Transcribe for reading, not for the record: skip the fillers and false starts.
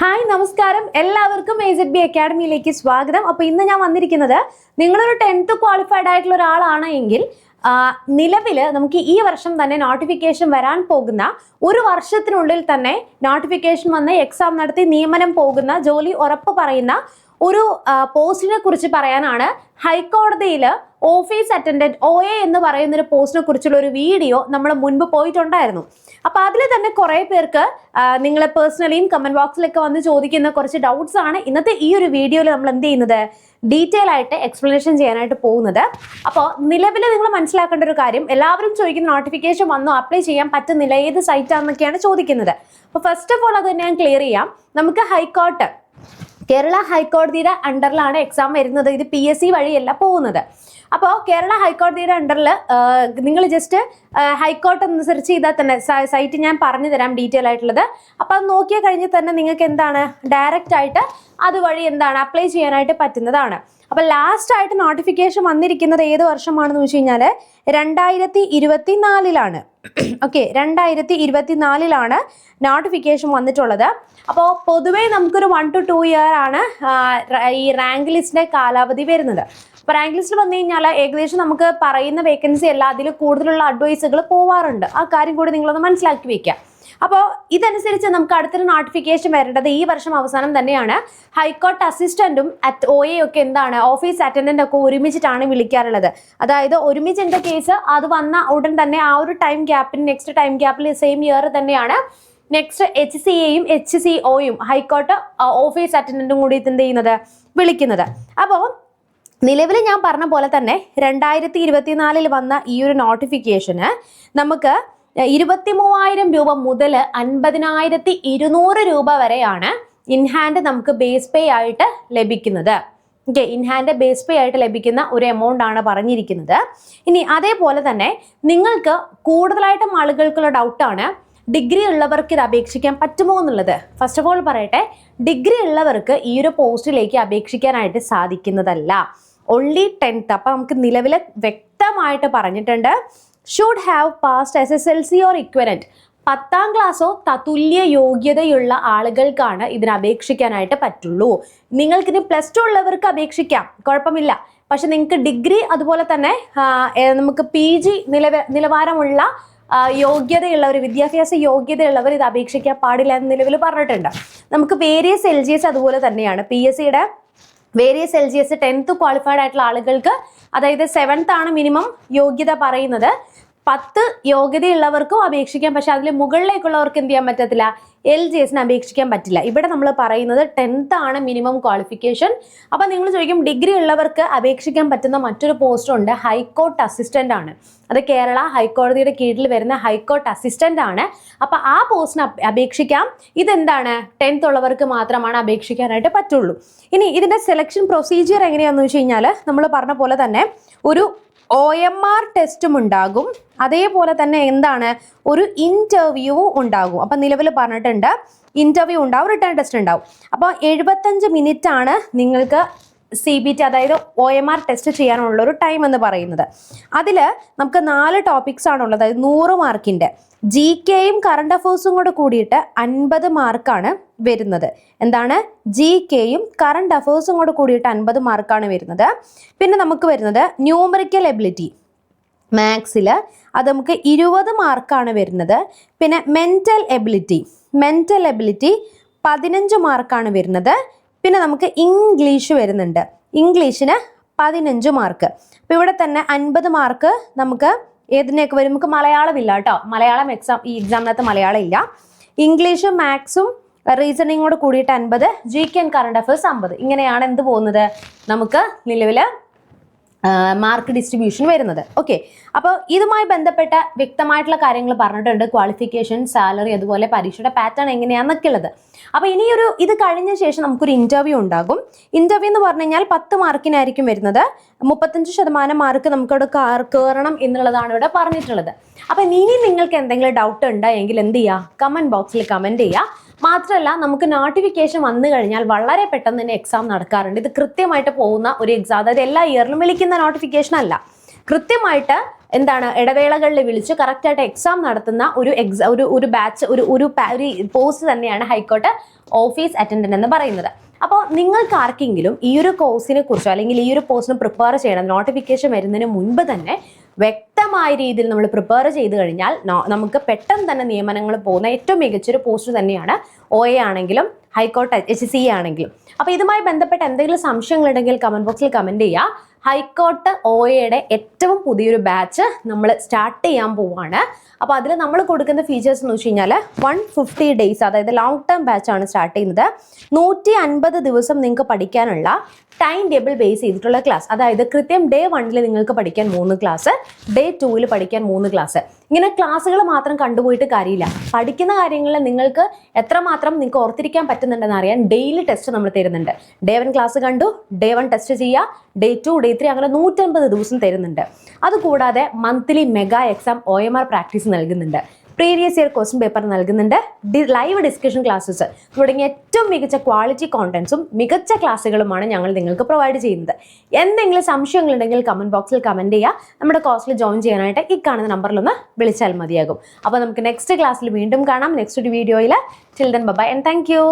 Hi നമസ്കാരം, എല്ലാവർക്കും AZB അക്കാഡമിയിലേക്ക് സ്വാഗതം. അപ്പോൾ ഇന്ന് ഞാൻ വന്നിരിക്കുന്നത് നിങ്ങളൊരു 10th ക്വാളിഫൈഡ് ആയിട്ടുള്ള ഒരാളാണ് എങ്കിൽ നിലവിൽ നമുക്ക് ഈ വർഷം തന്നെ നോട്ടിഫിക്കേഷൻ വരാൻ പോകുന്ന ഒരു വർഷത്തിനുള്ളിൽ തന്നെ നോട്ടിഫിക്കേഷൻ വന്ന് എക്സാം നടത്തി നിയമനം പോകുന്ന ജോലി ഉറപ്പ് പറയുന്ന ഒരു പോസ്റ്റിനെ കുറിച്ച് പറയാനാണ്. ഹൈക്കോടതിയിൽ ഓഫീസ് അറ്റൻഡന്റ് OA എന്ന് പറയുന്ന ഒരു പോസ്റ്റിനെ കുറിച്ചുള്ള ഒരു വീഡിയോ നമ്മൾ മുൻപ് പോയിട്ടുണ്ടായിരുന്നു. അപ്പൊ അതിൽ തന്നെ കുറെ പേർക്ക് നിങ്ങൾ പേഴ്സണലിയും കമന്റ് ബോക്സിലൊക്കെ വന്ന് ചോദിക്കുന്ന കുറച്ച് ഡൗട്ട്സ് ആണ് ഇന്നത്തെ ഈ ഒരു വീഡിയോയിൽ നമ്മൾ എന്ത് ചെയ്യുന്നത്, ഡീറ്റെയിൽ ആയിട്ട് എക്സ്പ്ലനേഷൻ ചെയ്യാനായിട്ട് പോകുന്നത്. അപ്പോൾ നിലവിൽ നിങ്ങൾ മനസ്സിലാക്കേണ്ട ഒരു കാര്യം, എല്ലാവരും ചോദിക്കുന്ന നോട്ടിഫിക്കേഷൻ വന്നോ, അപ്ലൈ ചെയ്യാൻ പറ്റുന്നില്ല, ഏത് സൈറ്റാണെന്നൊക്കെയാണ് ചോദിക്കുന്നത്. അപ്പോൾ ഫസ്റ്റ് ഓഫ് ഓൾ അത് ഞാൻ ക്ലിയർ ചെയ്യാം. നമുക്ക് ഹൈക്കോർട്ട്, കേരള ഹൈക്കോടതിയുടെ അണ്ടറിലാണ് എക്സാം വരുന്നത്. ഇത് PSC വഴിയല്ല പോകുന്നത്. അപ്പോൾ കേരള ഹൈക്കോടതിയുടെ അണ്ടറിൽ നിങ്ങൾ ജസ്റ്റ് ഹൈക്കോർട്ട് എന്ന് സെർച്ച് ചെയ്താൽ തന്നെ സൈറ്റ് ഞാൻ പറഞ്ഞു തരാം ഡീറ്റെയിൽ ആയിട്ടുള്ളത്. അപ്പോൾ അത് നോക്കിയാൽ കഴിഞ്ഞ് തന്നെ നിങ്ങൾക്ക് എന്താണ് ഡയറക്റ്റ് ആയിട്ട് അതുവഴി എന്താണ് അപ്ലൈ ചെയ്യാനായിട്ട് പറ്റുന്നതാണ്. അപ്പോൾ ലാസ്റ്റ് ആയിട്ട് നോട്ടിഫിക്കേഷൻ വന്നിരിക്കുന്നത് ഏത് വർഷമാണെന്ന് വെച്ച് കഴിഞ്ഞാൽ 2024 ഓക്കെ, 2024 നോട്ടിഫിക്കേഷൻ വന്നിട്ടുള്ളത്. അപ്പോൾ പൊതുവേ നമുക്കൊരു 1 to 2 ഇയർ ആണ് ഈ റാങ്ക് ലിസ്റ്റിന്റെ കാലാവധി വരുന്നത്. അപ്പോൾ റാങ്ക് ലിസ്റ്റ് വന്നു കഴിഞ്ഞാൽ ഏകദേശം നമുക്ക് പറയുന്ന വേക്കൻസി അല്ല, അതിൽ കൂടുതലുള്ള അഡ്വൈസുകൾ പോവാറുണ്ട്. ആ കാര്യം കൂടി നിങ്ങളൊന്ന് മനസ്സിലാക്കി വെക്കുക. അപ്പോൾ ഇതനുസരിച്ച് നമുക്ക് അടുത്തൊരു നോട്ടിഫിക്കേഷൻ വരേണ്ടത് ഈ വർഷം അവസാനം തന്നെയാണ്. ഹൈക്കോർട്ട് അസിസ്റ്റന്റും OA ഒക്കെ എന്താണ് ഓഫീസ് അറ്റൻഡന്റ് ഒക്കെ ഒരുമിച്ചിട്ടാണ് വിളിക്കാറുള്ളത്. അതായത് ഒരുമിച്ചിന്റെ കേസ് അത് വന്ന ഉടൻ തന്നെ ആ ഒരു ടൈം ഗ്യാപ്പിന് നെക്സ്റ്റ് ടൈം ഗ്യാപ്പിൽ സെയിം ഇയർ തന്നെയാണ് നെക്സ്റ്റ് HCAയും HCOയും ഹൈക്കോർട്ട് ഓഫീസ് അറ്റൻഡന്റും കൂടി എന്ത് ചെയ്യുന്നത്, വിളിക്കുന്നത്. അപ്പോൾ നിലവിൽ ഞാൻ പറഞ്ഞ പോലെ തന്നെ 2024 വന്ന ഈ ഒരു നോട്ടിഫിക്കേഷന് നമുക്ക് 23,000 രൂപ മുതൽ 50,200 രൂപ വരെയാണ് ഇൻ ഹാൻഡ് നമുക്ക് ബേസ് പേ ആയിട്ട് ലഭിക്കുന്നത്. ഓക്കെ, ഇൻ ഹാൻഡ് ബേസ് പേ ആയിട്ട് ലഭിക്കുന്ന ഒരു എമൗണ്ട് ആണ് പറഞ്ഞിരിക്കുന്നത്. ഇനി അതേപോലെ തന്നെ നിങ്ങൾക്ക് കൂടുതലായിട്ടും ആളുകൾക്കുള്ള ഡൗട്ടാണ്, ഡിഗ്രി ഉള്ളവർക്ക് ഇത് അപേക്ഷിക്കാൻ പറ്റുമോ എന്നുള്ളത്. ഫസ്റ്റ് ഓഫ് ഓൾ പറയട്ടെ, ഡിഗ്രി ഉള്ളവർക്ക് ഈ ഒരു പോസ്റ്റിലേക്ക് അപേക്ഷിക്കാനായിട്ട് സാധിക്കുന്നതല്ല. Only 10th. അപ്പം നമുക്ക് നിലവിൽ വ്യക്തമായിട്ട് പറഞ്ഞിട്ടുണ്ട്, should have passed SSLC or equivalent. 10ാം ക്ലാസ്സോ തത്തുല്യ യോഗ്യതയുള്ള ആളുകൾക്കാണ് ഇതിന് അപേക്ഷിക്കാനായിട്ട് പറ്റുള്ളൂ. നിങ്ങൾക്കിനി +2 ഉള്ളവർക്ക് അപേക്ഷിക്കാം, കുഴപ്പമില്ല. പക്ഷെ നിങ്ങൾക്ക് ഡിഗ്രി അതുപോലെ തന്നെ നമുക്ക് PG നിലവാരമുള്ള യോഗ്യതയുള്ളവർ, വിദ്യാഭ്യാസ യോഗ്യതയുള്ളവർ ഇത് അപേക്ഷിക്കാൻ പാടില്ല എന്ന് നിലവിൽ പറഞ്ഞിട്ടുണ്ട്. നമുക്ക് വേരിയസ് LGS അതുപോലെ തന്നെയാണ്. PSCയുടെ വേരിയസ് LGS 10th ക്വാളിഫൈഡ് ആയിട്ടുള്ള ആളുകൾക്ക്, അതായത് 7th ആണ് മിനിമം യോഗ്യത പറയുന്നത്. 10 യോഗ്യതയുള്ളവർക്കും അപേക്ഷിക്കാം, പക്ഷെ അതിൽ മുകളിലേക്കുള്ളവർക്ക് എന്ത് ചെയ്യാൻ പറ്റത്തില്ല, LGSന് അപേക്ഷിക്കാൻ പറ്റില്ല. ഇവിടെ നമ്മൾ പറയുന്നത് 10th ആണ് മിനിമം ക്വാളിഫിക്കേഷൻ. അപ്പം നിങ്ങൾ ചോദിക്കും, ഡിഗ്രി ഉള്ളവർക്ക് അപേക്ഷിക്കാൻ പറ്റുന്ന മറ്റൊരു പോസ്റ്റ് ഉണ്ട്, ഹൈക്കോർട്ട് അസിസ്റ്റന്റ് ആണ്. അത് കേരള ഹൈക്കോടതിയുടെ കീഴിൽ വരുന്ന ഹൈക്കോർട്ട് അസിസ്റ്റന്റ് ആണ്. അപ്പം ആ പോസ്റ്റിന് അപേക്ഷിക്കാം. ഇതെന്താണ്, 10th ഉള്ളവർക്ക് മാത്രമാണ് അപേക്ഷിക്കാനായിട്ട് പറ്റുള്ളൂ. ഇനി ഇതിന്റെ സെലക്ഷൻ പ്രൊസീജിയർ എങ്ങനെയാണെന്ന് വെച്ച് കഴിഞ്ഞാൽ നമ്മൾ പറഞ്ഞ പോലെ തന്നെ ഒരു OMR ടെസ്റ്റും ഉണ്ടാകും. അതേപോലെ തന്നെ എന്താണ്, ഒരു ഇന്റർവ്യൂവും ഉണ്ടാകും. അപ്പം നിലവിൽ പറഞ്ഞിട്ടുണ്ട് ഇന്റർവ്യൂ ഉണ്ടാവും, റിട്ടേൺ ടെസ്റ്റ് ഉണ്ടാവും. അപ്പോൾ 75 മിനിറ്റ് ആണ് നിങ്ങൾക്ക് CBT അതായത് OMR ടെസ്റ്റ് ചെയ്യാനുള്ള ഒരു ടൈം എന്ന് പറയുന്നത്. അതിൽ നമുക്ക് 4 ടോപ്പിക്സ് ആണുള്ളത്. അതായത് 100 മാർക്കിൻ്റെ GKയും കറണ്ട് അഫേഴ്സും കൂടെ കൂടിയിട്ട് 50 മാർക്കാണ് വരുന്നത്. എന്താണ്, GKയും കറണ്ട് അഫേഴ്സും കൂടെ കൂടിയിട്ട് 50 മാർക്കാണ് വരുന്നത്. പിന്നെ നമുക്ക് വരുന്നത് ന്യൂമറിക്കൽ എബിലിറ്റി മാത്സിൽ, അത് നമുക്ക് 20 മാർക്കാണ് വരുന്നത്. പിന്നെ മെൻ്റൽ എബിലിറ്റി 15 മാർക്കാണ് വരുന്നത്. പിന്നെ നമുക്ക് ഇംഗ്ലീഷ് വരുന്നുണ്ട്, ഇംഗ്ലീഷിന് 15 മാർക്ക്. അപ്പോൾ ഇവിടെ തന്നെ 50 മാർക്ക് നമുക്ക് ഏതിനൊക്കെ വരും, നമുക്ക് മലയാളം ഇല്ല കേട്ടോ, മലയാളം ഈ എക്സാമിനകത്ത് മലയാളം ഇല്ല. ഇംഗ്ലീഷും മാത്സും റീസണിങ്ങോട് കൂടിയിട്ട് 50, GK ആൻഡ് കറണ്ട് അഫേഴ്സ് 50. ഇങ്ങനെയാണ് എന്ത് പോകുന്നത്, നമുക്ക് നിലവിൽ മാർക്ക് ഡിസ്ട്രിബ്യൂഷൻ വരുന്നത്. ഓക്കെ, അപ്പോൾ ഇതുമായി ബന്ധപ്പെട്ട വ്യക്തമായിട്ടുള്ള കാര്യങ്ങൾ പറഞ്ഞിട്ടുണ്ട്, ക്വാളിഫിക്കേഷൻ, സാലറി, അതുപോലെ പരീക്ഷയുടെ പാറ്റേൺ എങ്ങനെയാണെന്നൊക്കെ ഉള്ളത്. അപ്പോൾ ഇനിയൊരു ഇത് കഴിഞ്ഞ ശേഷം നമുക്കൊരു ഇന്റർവ്യൂ ഉണ്ടാകും. ഇന്റർവ്യൂ എന്ന് പറഞ്ഞു കഴിഞ്ഞാൽ 10 മാർക്കിനായിരിക്കും വരുന്നത്. 35% മാർക്ക് നമുക്കവിടെ കയറണം എന്നുള്ളതാണ് ഇവിടെ പറഞ്ഞിട്ടുള്ളത്. അപ്പം ഇനി നിങ്ങൾക്ക് എന്തെങ്കിലും ഡൗട്ട് ഉണ്ടെങ്കിൽ എന്ത് ചെയ്യുക, കമന്റ് ബോക്സിൽ കമന്റ് ചെയ്യുക. മാത്രമല്ല, നമുക്ക് നോട്ടിഫിക്കേഷൻ വന്നു കഴിഞ്ഞാൽ വളരെ പെട്ടെന്ന് തന്നെ എക്സാം നടക്കാറുണ്ട്. ഇത് കൃത്യമായിട്ട് പോകുന്ന ഒരു എക്സാം, അതായത് എല്ലാ ഇയറിലും വിളിക്കുന്ന നോട്ടിഫിക്കേഷൻ അല്ല. കൃത്യമായിട്ട് എന്താണ് ഇടവേളകളിൽ വിളിച്ച് കറക്റ്റായിട്ട് എക്സാം നടത്തുന്ന ഒരു ബാച്ച് ഒരു പോസ്റ്റ് തന്നെയാണ് ഹൈക്കോർട്ട് ഓഫീസ് അറ്റൻഡന്റ് എന്ന് പറയുന്നത്. അപ്പോൾ നിങ്ങൾക്ക് ആർക്കെങ്കിലും ഈ ഒരു കോഴ്സിനെ കുറിച്ചോ അല്ലെങ്കിൽ ഈ ഒരു പോസ്റ്റിന് പ്രിപ്പയർ ചെയ്യണം, നോട്ടിഫിക്കേഷൻ വരുന്നതിന് മുൻപ് തന്നെ വ്യക്തമായ രീതിയിൽ നമ്മൾ പ്രിപ്പയർ ചെയ്ത് കഴിഞ്ഞാൽ നമുക്ക് പെട്ടെന്ന് തന്നെ നിയമനങ്ങൾ പോകുന്ന ഏറ്റവും മികച്ചൊരു പോസ്റ്റ് തന്നെയാണ് OA ആണെങ്കിലും ഹൈക്കോർട്ട് HCA ആണെങ്കിലും. അപ്പോൾ ഇതുമായി ബന്ധപ്പെട്ട എന്തെങ്കിലും സംശയങ്ങളുണ്ടെങ്കിൽ കമന്റ് ബോക്സിൽ കമന്റ് ചെയ്യുക. ഹൈക്കോർട്ട് OAയുടെ ഏറ്റവും പുതിയൊരു ബാച്ച് നമ്മൾ സ്റ്റാർട്ട് ചെയ്യാൻ പോവുകയാണ്. അപ്പോൾ അതിൽ നമ്മൾ കൊടുക്കുന്ന ഫീച്ചേഴ്സ് എന്ന് വെച്ച് കഴിഞ്ഞാൽ 150 days, അതായത് ലോങ് ടേം ബാച്ചാണ് സ്റ്റാർട്ട് ചെയ്യുന്നത്. 150 ദിവസം നിങ്ങൾക്ക് പഠിക്കാനുള്ള ടൈം ടേബിൾ ബേസ് ചെയ്തിട്ടുള്ള ക്ലാസ്, അതായത് കൃത്യം ഡേ 1 നിങ്ങൾക്ക് പഠിക്കാൻ 3 ക്ലാസ്, ഡേ 2 പഠിക്കാൻ 3 ക്ലാസ്. ഇങ്ങനെ ക്ലാസ്സുകൾ മാത്രം കണ്ടുപോയിട്ട് കാര്യമില്ല. പഠിക്കുന്ന കാര്യങ്ങളിൽ നിങ്ങൾക്ക് എത്രമാത്രം നിങ്ങൾക്ക് ഓർത്തിരിക്കാൻ പറ്റുന്നുണ്ടെന്ന് അറിയാൻ ഡെയിലി ടെസ്റ്റ് നമ്മൾ തരുന്നുണ്ട്. ഡേ 1 ക്ലാസ് കണ്ടു, ഡേ 1 ടെസ്റ്റ് ചെയ്യുക, ഡേ 2, ഡേ 3 അങ്ങനെ 150 ദിവസം തരുന്നുണ്ട്. അതുകൂടാതെ monthly mega exam OMR practice നൽകുന്നുണ്ട്. പ്രീവിയസ് ഇയർ ക്വസ്റ്റ്യൻ പേപ്പർ നൽകുന്നുണ്ട്. ലൈവ് ഡിസ്കഷൻ ക്ലാസ്സസ് തുടങ്ങിയ ഏറ്റവും മികച്ച ക്വാളിറ്റി കോണ്ടന്റ്സും മികച്ച ക്ലാസ്സുകളുമാണ് ഞങ്ങൾ നിങ്ങൾക്ക് പ്രൊവൈഡ് ചെയ്യുന്നത്. എന്തെങ്കിലും സംശയങ്ങളുണ്ടെങ്കിൽ കമന്റ് ബോക്സിൽ കമന്റ് ചെയ്യുക. നമ്മുടെ കോഴ്സിൽ ജോയിൻ ചെയ്യാനായിട്ട് ഈ കാണുന്ന നമ്പറിലൊന്ന് വിളിച്ചാൽ മതിയാകും. അപ്പോൾ നമുക്ക് നെക്സ്റ്റ് ക്ലാസ്സിൽ വീണ്ടും കാണാം, നെക്സ്റ്റ് ഒരു വീഡിയോയിൽ. Till then bye and thank you.